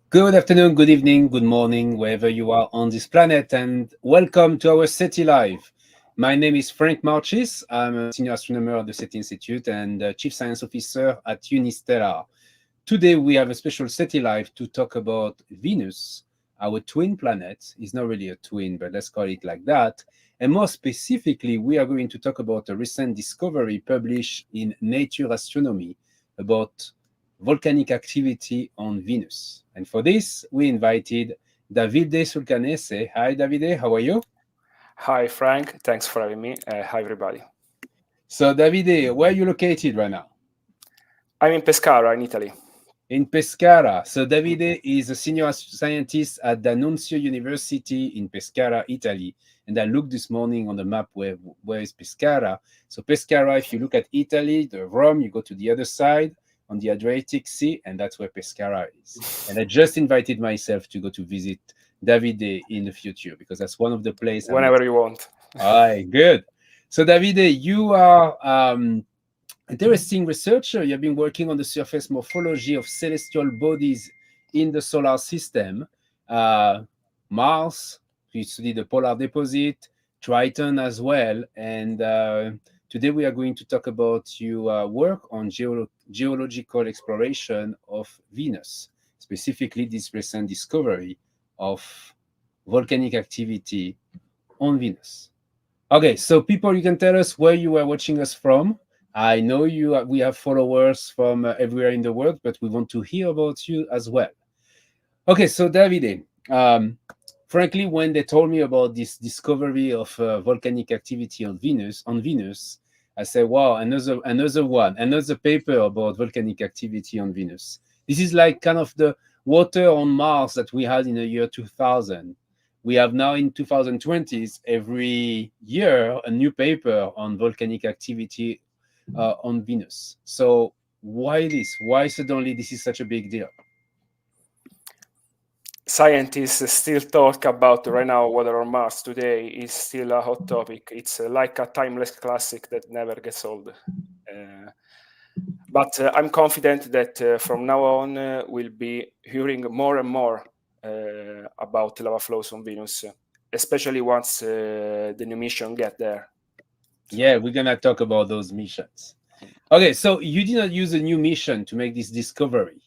Good afternoon, good evening, good morning, wherever you are on this planet, and welcome to our SETI Live. My name is Franck Marchis. I'm a senior astronomer at the SETI Institute and chief science officer at Unistellar. Today, we have a special SETI Live to talk about Venus, our twin planet. It's not really a twin, but let's call it like that. And more specifically, we are going to talk about a recent discovery published in Nature Astronomy about volcanic activity on Venus. And for this, we invited Davide Sulcanese. Hi, Davide, how are you? Hi, Frank. Thanks for having me. Hi, everybody. So, Davide, where are you located right now? I'm in Pescara, in Italy. In Pescara. So, Davide is a senior scientist at D'Annunzio University in Pescara, Italy. And I looked this morning on the map where is Pescara. So, Pescara, if you look at Italy, the Rome, you go to the other side on the Adriatic Sea, and that's where Pescara is. And I just invited myself to go to visit Davide in the future because that's one of the places I'm Whenever you want. All right, good. So, Davide, you are interesting researcher. You've been working on the surface morphology of celestial bodies in the solar system. Mars, you study the polar deposit, Triton as well. And today we are going to talk about your work on geological exploration of Venus, specifically this recent discovery of volcanic activity on Venus. Okay, so people, you can tell us where you are watching us from. I know we have followers from everywhere in the world, but we want to hear about you as well. Okay, so Davide, frankly, when they told me about this discovery of volcanic activity on Venus, I said, "Wow, another paper about volcanic activity on Venus." This is like kind of the water on Mars that we had in the year 2000. We have now in 2020s every year a new paper on volcanic activity on Venus. So why this? Why suddenly this is such a big deal? Scientists still talk about right now water on Mars today is still a hot topic. It's like a timeless classic that never gets old. But I'm confident that from now on we'll be hearing more and more about lava flows on Venus, especially once the new mission get there. Yeah, we're gonna talk about those missions. Okay, so you did not use a new mission to make this discovery.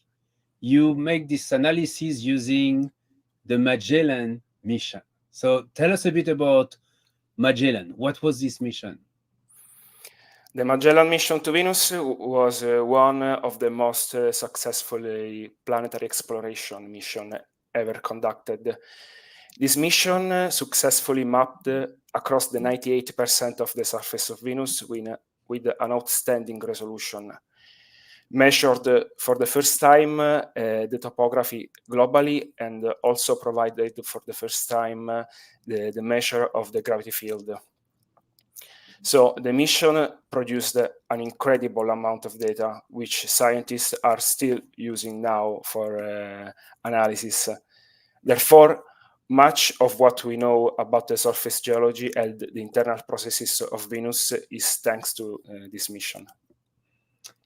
You make this analysis using the Magellan mission. So tell us a bit about Magellan. What was this mission? The Magellan mission to Venus was one of the most successful planetary exploration mission ever conducted. This mission successfully mapped across the 98% of the surface of Venus with an outstanding resolution. Measured for the first time the topography globally and also provided for the first time the measure of the gravity field. So the mission produced an incredible amount of data, which scientists are still using now for analysis. Therefore, much of what we know about the surface geology and the internal processes of Venus is thanks to this mission.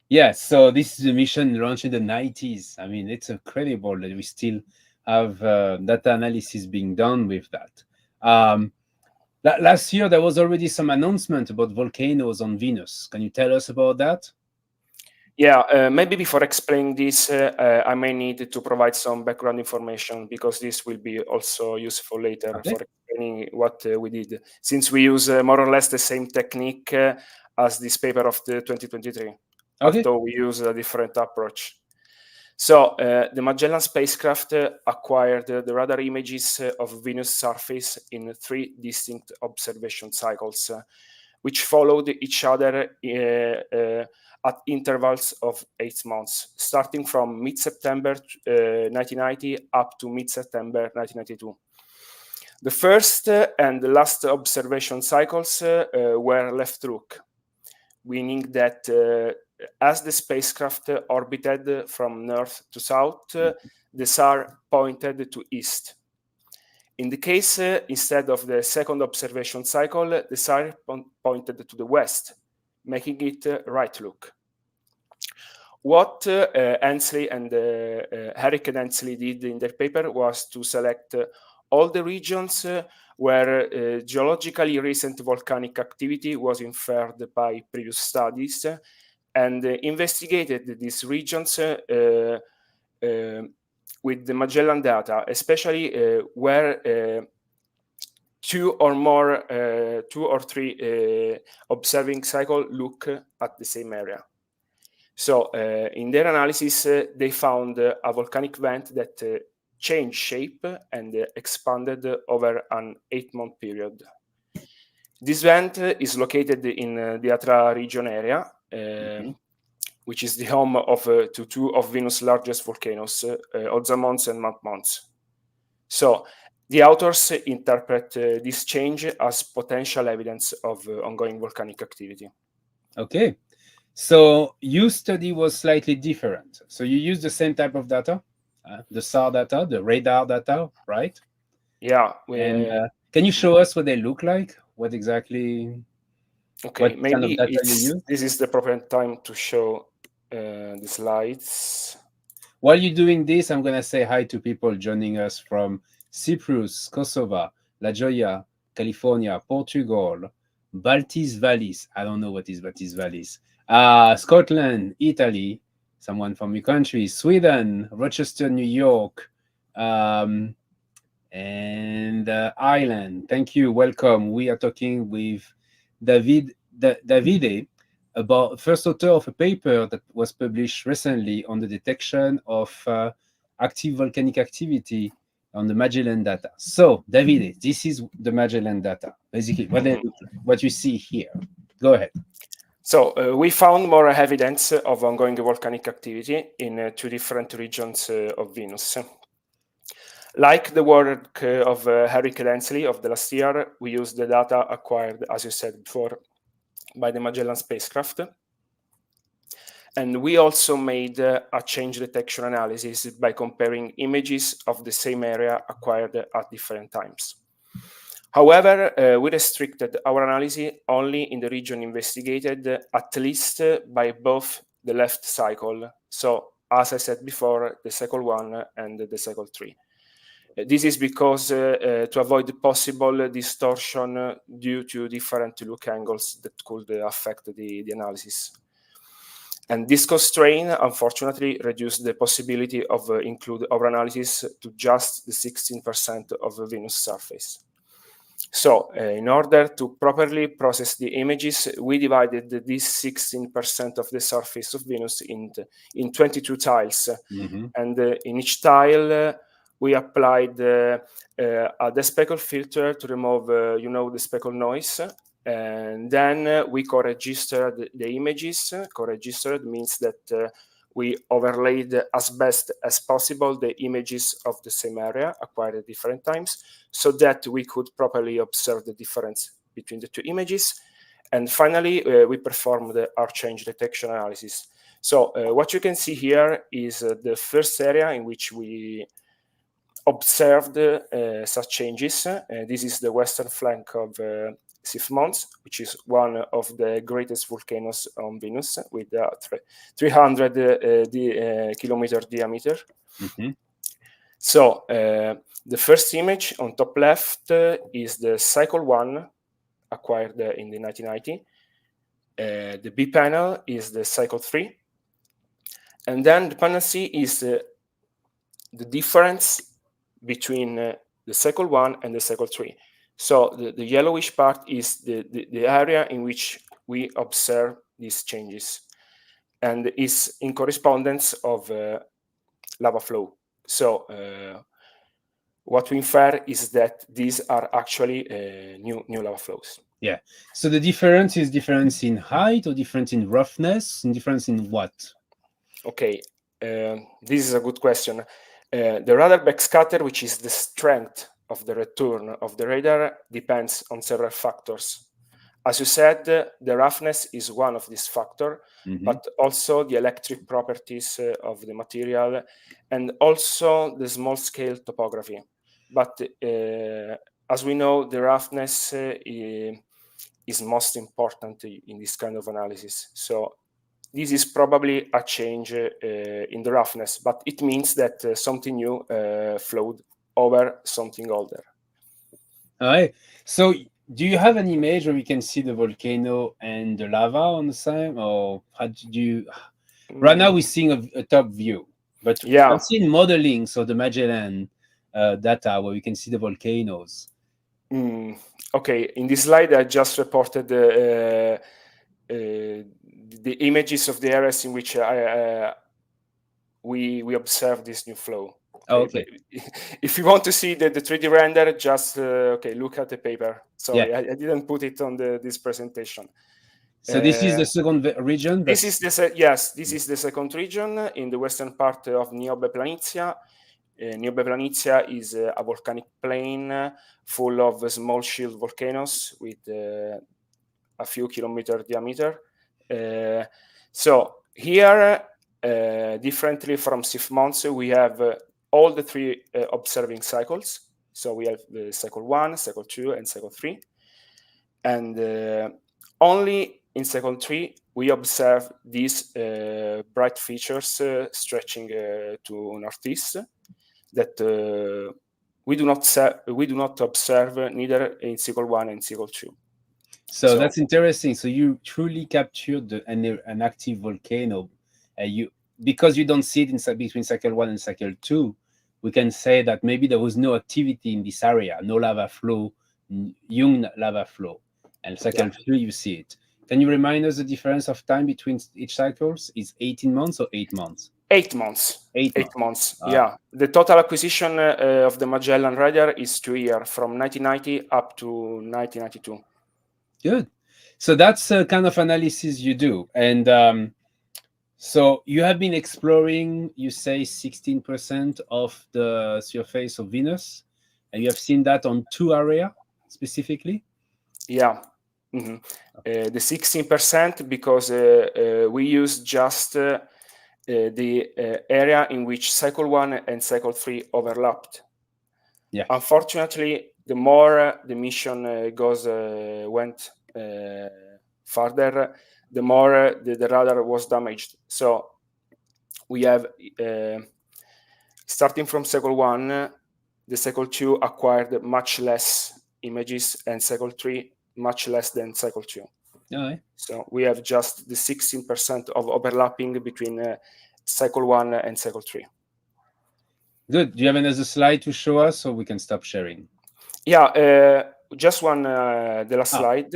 Yeah, so this is a mission launched in the 90s. I mean, it's incredible that we still have data analysis being done with that. Last year, there was already some announcement about volcanoes on Venus. Can you tell us about that? Yeah, maybe before explaining this, I may need to provide some background information because this will be also useful later Okay. for explaining what we did, since we use more or less the same technique as this paper of the 2023, Okay. although we use a different approach. So the Magellan spacecraft acquired the radar images of Venus' surface in 3 distinct observation cycles, which followed each other at intervals of 8 months, starting from mid-September 1990 up to mid-September 1992. The first and the last observation cycles were left-look, meaning that as the spacecraft orbited from north to south, the SAR pointed to east. In the case, instead of the second observation cycle, the SAR pointed to the west, making it right look. what Hensley and Eric and Hensley did in their paper was to select all the regions where geologically recent volcanic activity was inferred by previous studies, and investigated these regions with the Magellan data, especially where two or three observing cycle look at the same area. So in their analysis, they found a volcanic vent that changed shape and expanded over an 8-month period. This vent is located in the Atra region area, which is the home of to two of Venus' largest volcanoes, Ozza Mons and Mount Mons. So the authors interpret this change as potential evidence of ongoing volcanic activity. Okay. So your study was slightly different. So you used the same type of data, the SAR data, the radar data, right? Yeah. And can you show us what they look like? What exactly? Okay, what maybe kind of data you use? this is the proper time to show the slides. While you're doing this, I'm going to say hi to people joining us from Cyprus, Kosovo, La Jolla, California, Portugal, Baltis Vallis. I don't know what is Baltis Vallis. Scotland, Italy, someone from your country, Sweden, Rochester, New York, and Ireland. Thank you. Welcome. We are talking with Davide, about first author of a paper that was published recently on the detection of active volcanic activity on the Magellan data. So, Davide, this is the Magellan data, basically what you see here. Go ahead. So we found more evidence of ongoing volcanic activity in two different regions of Venus. Like the work of Eric and Hensley of the last year, we used the data acquired, as you said before, by the Magellan spacecraft. And we also made a change detection analysis by comparing images of the same area acquired at different times. However, we restricted our analysis only in the region investigated, at least by both the left cycle. So, as I said before, the cycle 1 and the cycle 3. This is because to avoid possible distortion due to different look angles that could affect the analysis. And this constraint, unfortunately, reduced the possibility of include our analysis to just the 16% of the Venus surface. So, in order to properly process the images, we divided this 16% of the surface of Venus in 22 tiles. And in each tile, we applied a speckle filter to remove, the speckle noise. And then we co-registered the images. Co-registered means that we overlaid as best as possible the images of the same area acquired at different times, so that we could properly observe the difference between the two images. And finally, we performed our change detection analysis. So what you can see here is the first area in which we observed such changes. This is the western flank of Sif Mons, which is one of the greatest volcanoes on Venus, with 300 kilometer diameter. So the first image on top left is the cycle 1 acquired in the 1990. The B panel is the cycle 3. And then the panel C is the difference between the cycle 1 and the cycle 3. So the yellowish part is the area in which we observe these changes, and is in correspondence of lava flow. So what we infer is that these are actually new lava flows. Yeah. So the difference is difference in height, or difference in roughness, and difference in what? Okay, this is a good question. The radar backscatter, which is the strength of the return of the radar, depends on several factors. As you said, the roughness is one of these factors, but also the electric properties of the material, and also the small-scale topography. But as we know, the roughness is most important in this kind of analysis. So this is probably a change in the roughness, but it means that something new flowed over something older. All right. So, do you have an image where we can see the volcano and the lava on the same, or how do you? Right now, we're seeing a top view, but Yeah. I've seen modeling, so the Magellan data where we can see the volcanoes. Okay, in this slide, I just reported the images of the areas in which we observe this new flow. Okay. If you want to see the 3D render, just look at the paper. Sorry, Yeah. I didn't put it on this presentation. So this is the second region. This is the second region in the western part of Niobe Planitia. Niobe Planitia is a volcanic plain full of small shield volcanoes with a few kilometer diameter. So here, differently from SIF months, we have all the three observing cycles. So we have the cycle 1, cycle 2, and cycle 3. And only in cycle 3 we observe these bright features stretching to northeast that we do not observe neither in cycle 1 and cycle 2. So that's interesting. So you truly captured an active volcano. Because you don't see it between cycle 1 and cycle 2, we can say that maybe there was no activity in this area, no lava flow, young lava flow. And cycle 3, you see it. Can you remind us the difference of time between each cycles? Is 18 months or 8 months? 8 months. 8 months. Yeah. The total acquisition of the Magellan radar is 2 years, from 1990 up to 1992. Good. So that's a kind of analysis you do. And so you have been exploring, you say, 16% of the surface of Venus, and you have seen that on 2 areas specifically? Yeah. Mm-hmm. The 16% because we use just the area in which cycle 1 and cycle 3 overlapped. Yeah. Unfortunately, the more the mission went further, the more the radar was damaged. So we have, starting from cycle 1, the cycle 2 acquired much less images, and cycle 3 much less than cycle 2. Right. So we have just the 16% of overlapping between cycle 1 and cycle 3. Good. Do you have another slide to show us, so we can stop sharing? Yeah, just one, the last slide.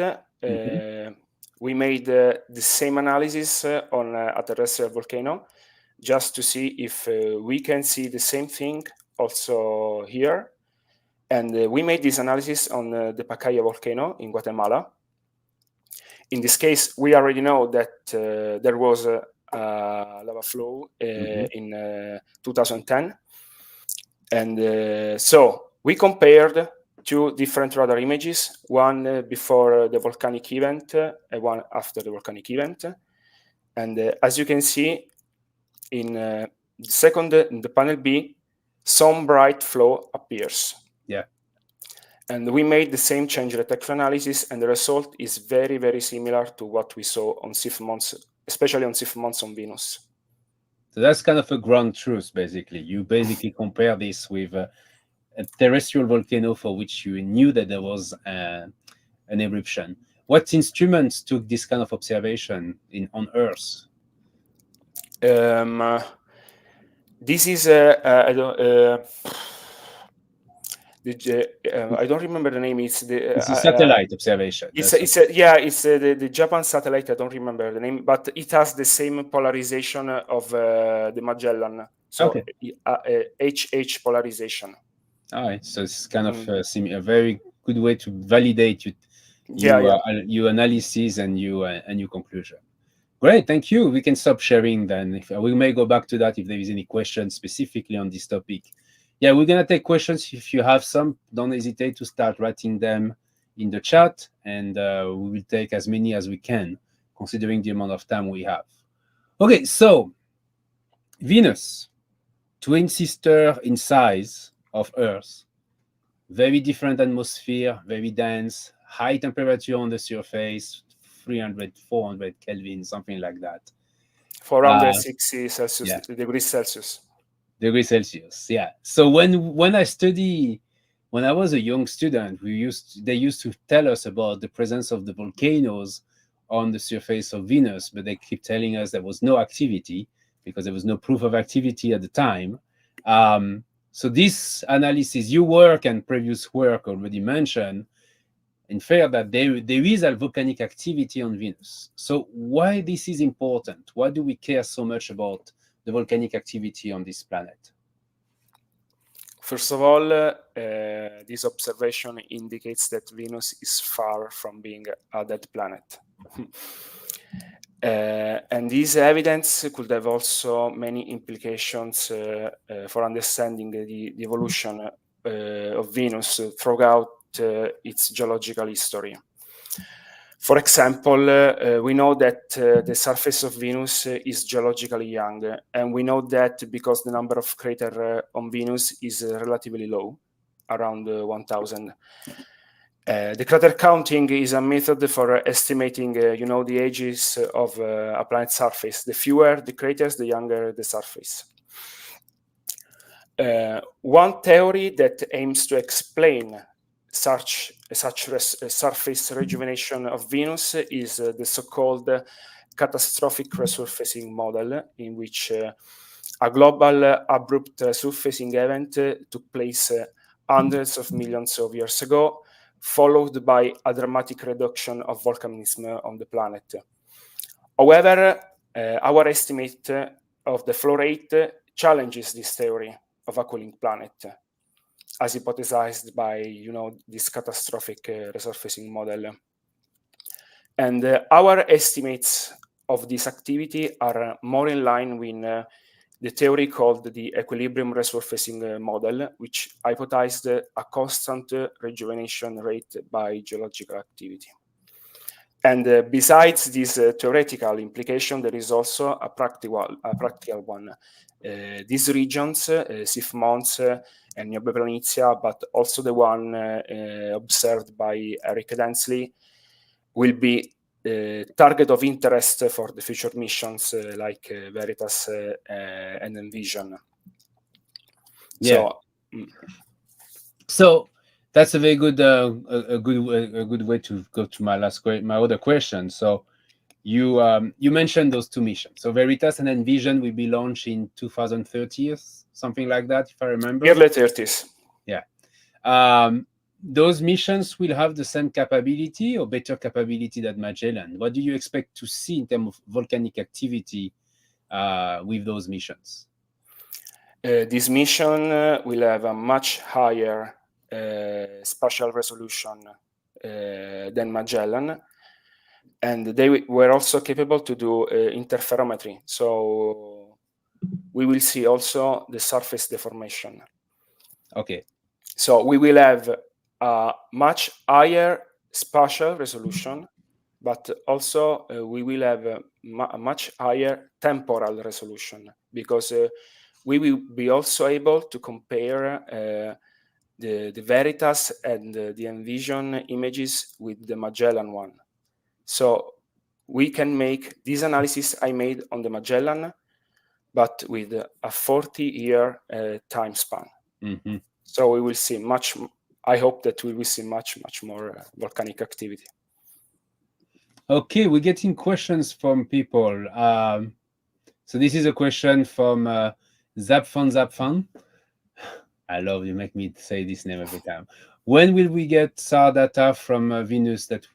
We made the same analysis on a terrestrial volcano, just to see if we can see the same thing also here. And we made this analysis on the Pacaya volcano in Guatemala. In this case, we already know that there was a lava flow in 2010. And so we compared 2 different radar images, one before the volcanic event and one after the volcanic event. And as you can see, in the panel B, some bright flow appears. Yeah. And we made the same change detection analysis, and the result is very, very similar to what we saw on SIF months, especially on SIF months on Venus. So that's kind of a ground truth, basically. You basically compare this with a terrestrial volcano for which you knew that there was an eruption. What instruments took this kind of observation on Earth? This is I don't remember the name. It's a satellite observation. It's the Japan satellite. I don't remember the name, but it has the same polarization of the Magellan. So HH polarization. All right, so it's kind of a very good way to validate your analysis and your conclusion. Great, thank you. We can stop sharing then. We may go back to that if there is any questions specifically on this topic. Yeah, we're gonna take questions. If you have some, don't hesitate to start writing them in the chat, and we will take as many as we can, considering the amount of time we have. Okay, so Venus, twin sister in size of Earth, very different atmosphere, very dense, high temperature on the surface, 300, 400 Kelvin, something like that. 460 Celsius, Yeah. degrees Celsius. Degrees Celsius. Yeah. So when I was a young student, they used to tell us about the presence of the volcanoes on the surface of Venus, but they keep telling us there was no activity because there was no proof of activity at the time. So this analysis, your work and previous work already mentioned, infer that there is a volcanic activity on Venus. So why this is important? Why do we care so much about the volcanic activity on this planet? First of all, this observation indicates that Venus is far from being a dead planet. And this evidence could have also many implications for understanding the evolution of Venus throughout its geological history. For example, we know that the surface of Venus is geologically young, and we know that because the number of craters on Venus is relatively low, around 1,000. The crater counting is a method for estimating, the ages of a planet's surface. The fewer the craters, the younger the surface. One theory that aims to explain such surface rejuvenation of Venus is the so-called catastrophic resurfacing model, in which a global abrupt resurfacing event took place hundreds of millions of years ago, followed by a dramatic reduction of volcanism on the planet. However, our estimate of the flow rate challenges this theory of a cooling planet, as hypothesized by this catastrophic resurfacing model. And our estimates of this activity are more in line with the theory called the equilibrium resurfacing model, which hypothesized a constant rejuvenation rate by geological activity. And besides this theoretical implication, there is also a practical one. These regions, Sif Mons and Niobe Planitia, but also the one observed by Eric Densley, will be target of interest for the future missions like VERITAS and Envision. Yeah. So that's a very good a good way to go to my other question. So you mentioned those two missions. So VERITAS and Envision will be launched in 2030, something like that, if I remember. Early 30s. Yeah. Those missions will have the same capability or better capability than Magellan. What do you expect to see in terms of volcanic activity with those missions? This mission will have a much higher spatial resolution than Magellan, and they were also capable to do interferometry. So we will see also the surface deformation. Okay. So we will have a much higher spatial resolution, but also we will have a much higher temporal resolution, because we will be also able to compare the VERITAS and the Envision images with the Magellan one. So we can make this analysis I made on the Magellan, but with a 40-year time span. Mm-hmm. So we will see much. I hope that we will see much more volcanic activity. Okay, we're getting questions from people. So this is a question from Zapfan. I love you, make me say this name every time. When will we get SAR data from Venus that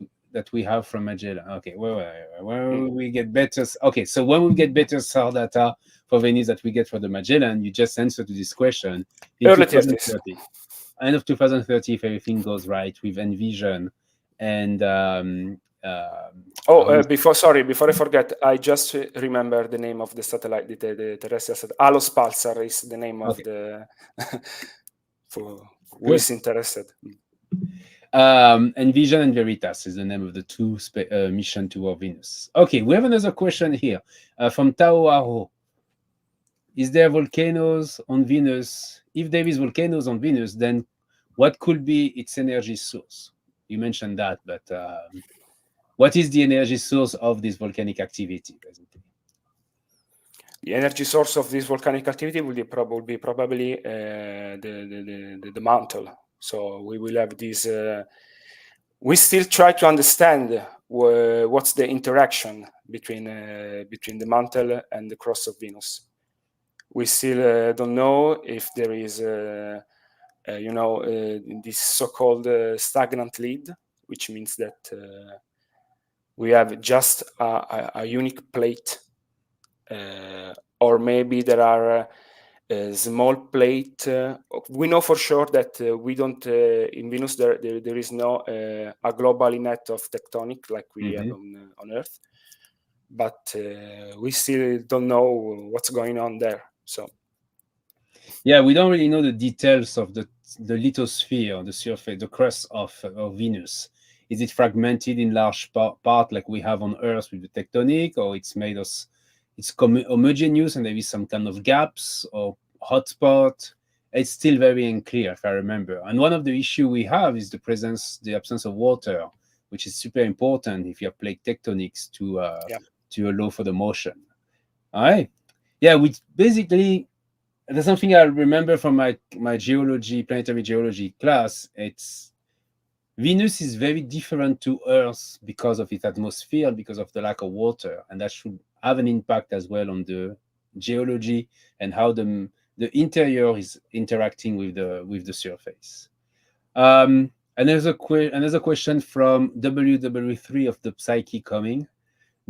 we have from Magellan? Okay, when will we get better? Okay, so when we get better SAR data for Venus that we get for the Magellan, you just answered to this question. In Early 2030. End of 2030, if everything goes right with Envision and before I forget, I just remember the name of the satellite, the terrestrial satellite. Alos Pulsar is the name of the for who is interested. Envision and VERITAS is the name of the two mission toward Venus. Okay, we have another question here from Tao Aho. Is there volcanoes on Venus? If there is volcanoes on Venus, then what could be its energy source? You mentioned that, but what is the energy source of this volcanic activity, basically? the energy source of this volcanic activity will be probably the mantle. So we will have this. We still try to understand what's the interaction between the mantle and the cross of Venus. We still don't know if there is, this so-called stagnant lead, which means that we have just a unique plate, or maybe there are a small plate. We know for sure that we don't, in Venus, there is no a global net of tectonic like we have on Earth, but we still don't know what's going on there. So yeah, we don't really know the details of the lithosphere, the surface, the crust of Venus. Is it fragmented in large part like we have on Earth with the tectonic, or it's made of, it's homogeneous and there is some kind of gaps or hotspot? It's still very unclear, if I remember. And one of the issue we have is the absence of water, which is super important if you have plate tectonics to allow for the motion. All right. Yeah, we basically, there's something I remember from my geology, planetary geology class. It's Venus is very different to Earth because of its atmosphere, because of the lack of water, and that should have an impact as well on the geology and how the interior is interacting with the surface. Another question from WW3 of the Psyche coming.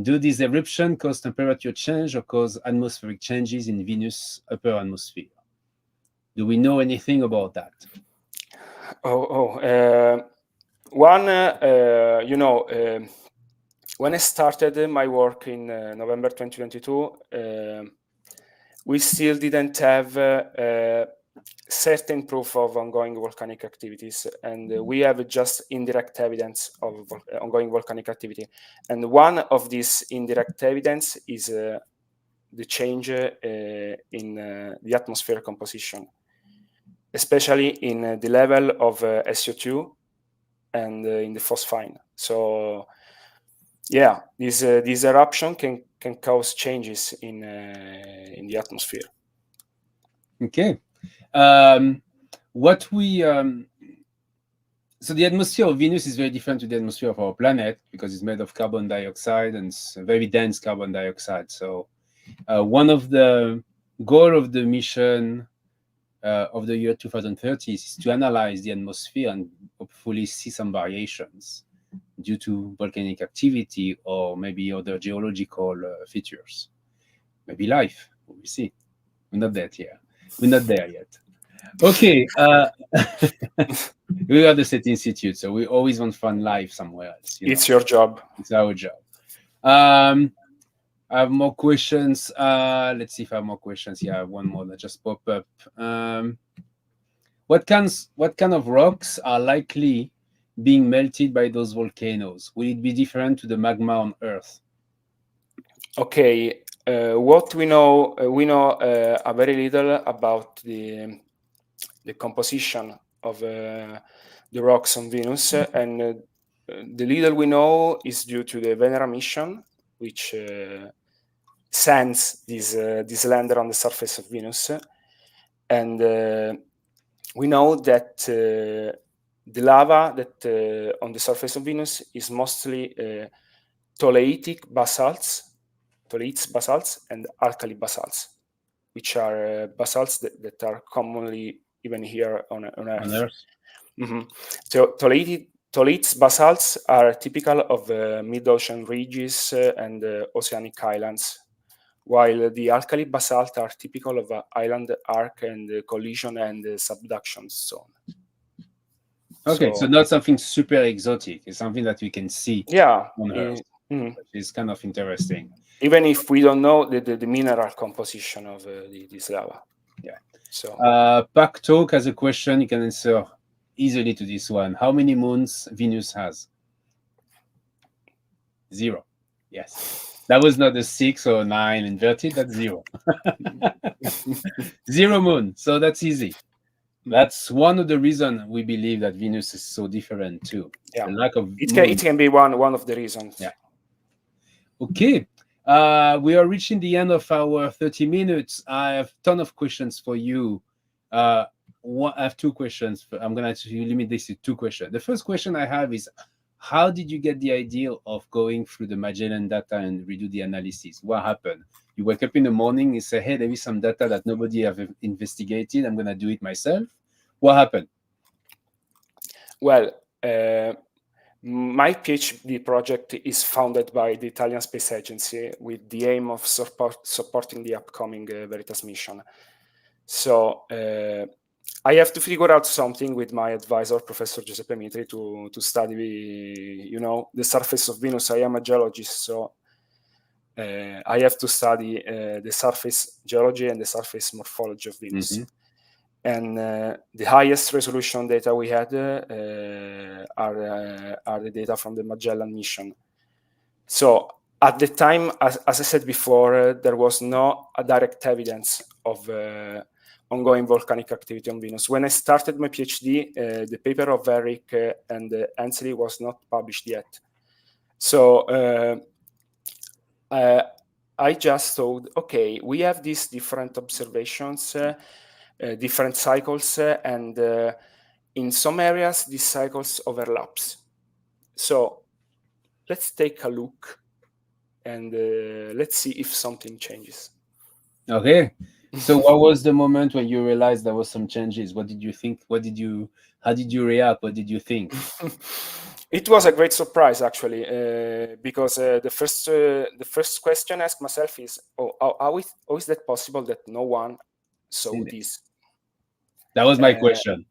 Do these eruptions cause temperature change or cause atmospheric changes in Venus' upper atmosphere? Do we know anything about that? When I started my work in November 2022, we still didn't have certain proof of ongoing volcanic activities, and we have just indirect evidence of ongoing volcanic activity. And one of these indirect evidence is the change in the atmosphere composition, especially in the level of SO2 and in the phosphine. So yeah, this eruption can cause changes in the atmosphere. Okay. So the atmosphere of Venus is very different to the atmosphere of our planet because it's made of carbon dioxide and very dense carbon dioxide. So one of the goals of the mission of the year 2030 is to analyze the atmosphere and hopefully see some variations due to volcanic activity or maybe other geological features. Maybe life, we'll see. We're not there yet. Okay. We are the SETI Institute, so we always want to find life somewhere else. It's your job. It's our job. I have more questions. Let's see if I have more questions. Yeah, I have one more that just popped up. What kind of rocks are likely being melted by those volcanoes? Will it be different to the magma on Earth? Okay. What we know a very little about the composition of the rocks on Venus, and the little we know is due to the Venera mission, which sends this lander on the surface of Venus, and we know that the lava that on the surface of Venus is mostly tholeiic basalts and alkali basalts, which are basalts that are commonly even here on Earth. So tholeiic basalts are typical of mid-ocean ridges and oceanic islands, while the alkali basalt are typical of island arc and collision and subduction zone. Okay, so not something super exotic. It's something that we can see on Earth. It's kind of interesting. Even if we don't know the mineral composition of this lava. Yeah. So Pak Talk has a question. You can answer easily to this one. How many moons Venus has? 0. Yes. That was not a 6 or 9 inverted. That's 0. 0 moon. So that's easy. That's one of the reasons we believe that Venus is so different too. Yeah. The lack of it can be one of the reasons. Yeah. Okay. We are reaching the end of our 30 minutes. I have a ton of questions for you. I have two questions. I'm going to limit this to two questions. The first question I have is, how did you get the idea of going through the Magellan data and redo the analysis? What happened? You wake up in the morning and say, hey, there is some data that nobody have investigated. I'm going to do it myself. What happened? Well, my PhD project is funded by the Italian Space Agency with the aim of supporting the upcoming VERITAS mission. So I have to figure out something with my advisor, Professor Giuseppe Mitri, to study, the surface of Venus. I am a geologist, so I have to study the surface geology and the surface morphology of Venus. Mm-hmm. And the highest resolution data we had are the data from the Magellan mission. So at the time, as I said before, there was no direct evidence of ongoing volcanic activity on Venus. When I started my PhD, the paper of Eric and Ansley was not published yet. So I just thought, okay, we have these different observations, different cycles, and in some areas, these cycles overlaps. So let's take a look and let's see if something changes. Okay. So what was the moment when you realized there was some changes? What did you think? How did you react? What did you think? It was a great surprise, actually, because the first question I asked myself is, how is that possible that no one saw this? That was my question.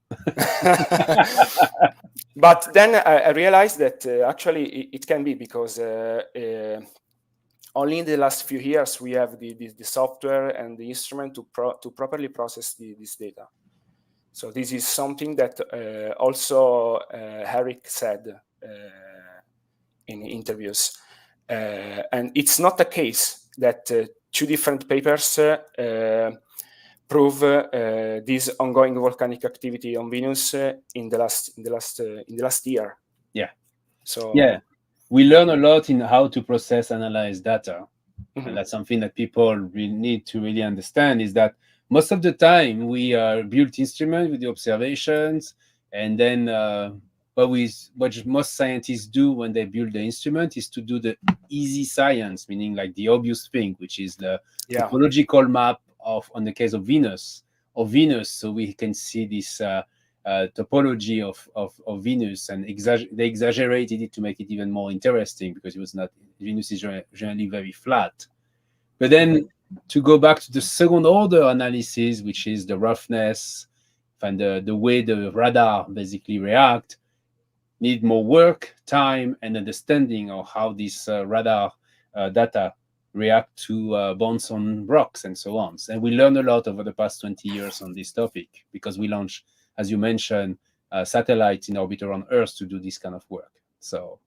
But then I realized that actually it can be, because only in the last few years we have the software and the instrument to properly process this data. So this is something that also Eric said in interviews. And it's not the case that two different papers prove this ongoing volcanic activity on Venus in the last year. Yeah. So yeah, we learn a lot in how to process, analyze data, mm-hmm. and that's something that people really need to really understand. Is that most of the time we build instruments with the observations, and then what most scientists do when they build the instrument is to do the easy science, meaning like the obvious thing, which is the topological map on the case of Venus, so we can see this topology of Venus, and they exaggerated it to make it even more interesting, because it was not, Venus is generally very flat. But then to go back to the second order analysis, which is the roughness and the way the radar basically react, need more work, time, and understanding of how this radar data react to bonds on rocks and so on. And we learned a lot over the past 20 years on this topic, because we launched, as you mentioned, satellites in orbit around Earth to do this kind of work. So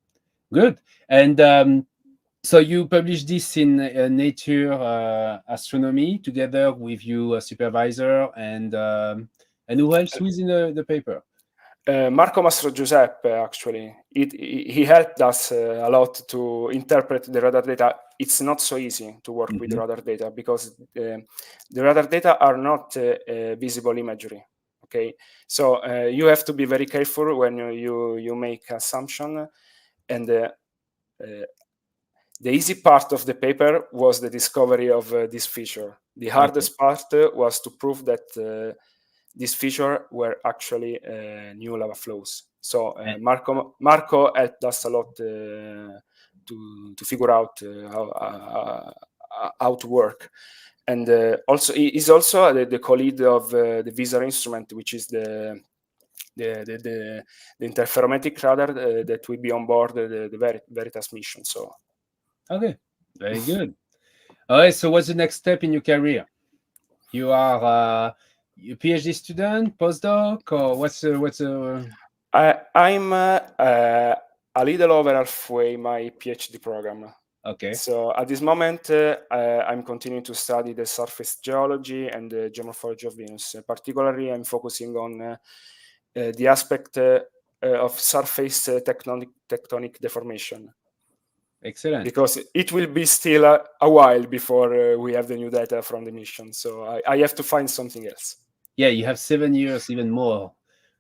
good. And so you published this in Nature Astronomy together with your supervisor, and who else was in the paper? Marco Mastro Giuseppe, actually. He helped us a lot to interpret the radar data. It's not so easy to work with radar data, because the radar data are not visible imagery. Okay, so you have to be very careful when you make assumption. And the easy part of the paper was the discovery of this feature. The hardest part was to prove that this feature were actually new lava flows. So Marco helped us a lot to figure out how to work. And also he's also the co-lead of the VISAR instrument, which is the interferometric radar that will be on board the VERITAS mission. So okay, very good. All right, so what's the next step in your career? You are a PhD student, postdoc, or what's I'm a little over halfway my PhD program. Okay. So at this moment, I'm continuing to study the surface geology and the geomorphology of Venus. Particularly, I'm focusing on the aspect of surface tectonic deformation. Excellent. Because it will be still a while before we have the new data from the mission. So I have to find something else. Yeah, you have 7 years, even more.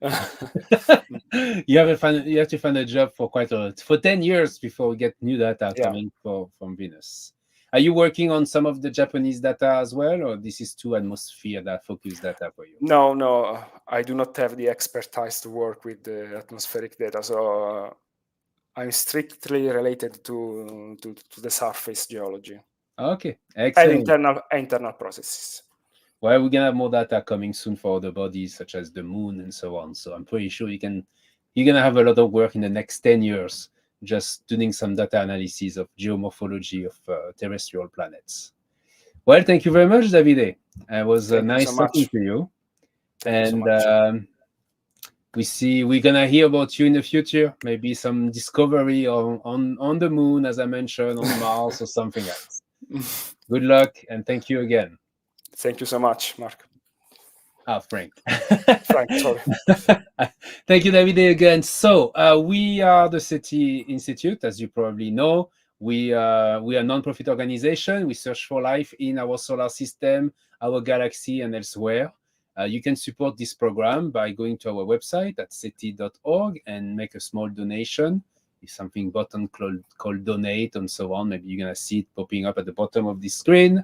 You have to find a job for quite a lot. For 10 years before we get new data coming from Venus. Are you working on some of the Japanese data as well, or this is too atmosphere that focused data for you? No, I do not have the expertise to work with the atmospheric data, so I'm strictly related to the surface geology. Okay, And excellent. internal processes. Well, we're gonna have more data coming soon for other bodies such as the moon and so on. So I'm pretty sure you're gonna have a lot of work in the next 10 years just doing some data analysis of geomorphology of terrestrial planets. Well, thank you very much, Davide. It was nice talking to you. Thank you so much. We're gonna hear about you in the future. Maybe some discovery on the moon, as I mentioned, on Mars or something else. Good luck and thank you again. Thank you so much, Mark. Frank. Frank, sorry. Thank you, Davide, again. So we are the SETI Institute, as you probably know. We are a non-profit organization. We search for life in our solar system, our galaxy, and elsewhere. You can support this program by going to our website at seti.org and make a small donation. There's something button called donate and so on. Maybe you're going to see it popping up at the bottom of the screen.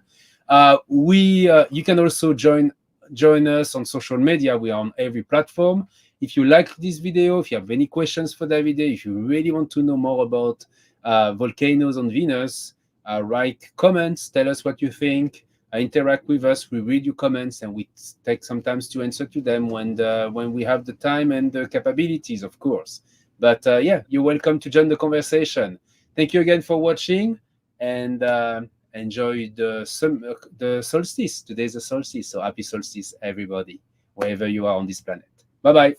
You can also join us on social media. We are on every platform. If you like this video, if you have any questions for Davide, if you really want to know more about volcanoes on Venus, write comments, tell us what you think, interact with us. We read your comments and we take some time to answer to them when we have the time and the capabilities, of course. But yeah, you're welcome to join the conversation. Thank you again for watching, and enjoy the solstice. Today's the solstice, so happy solstice, everybody, wherever you are on this planet. Bye-bye.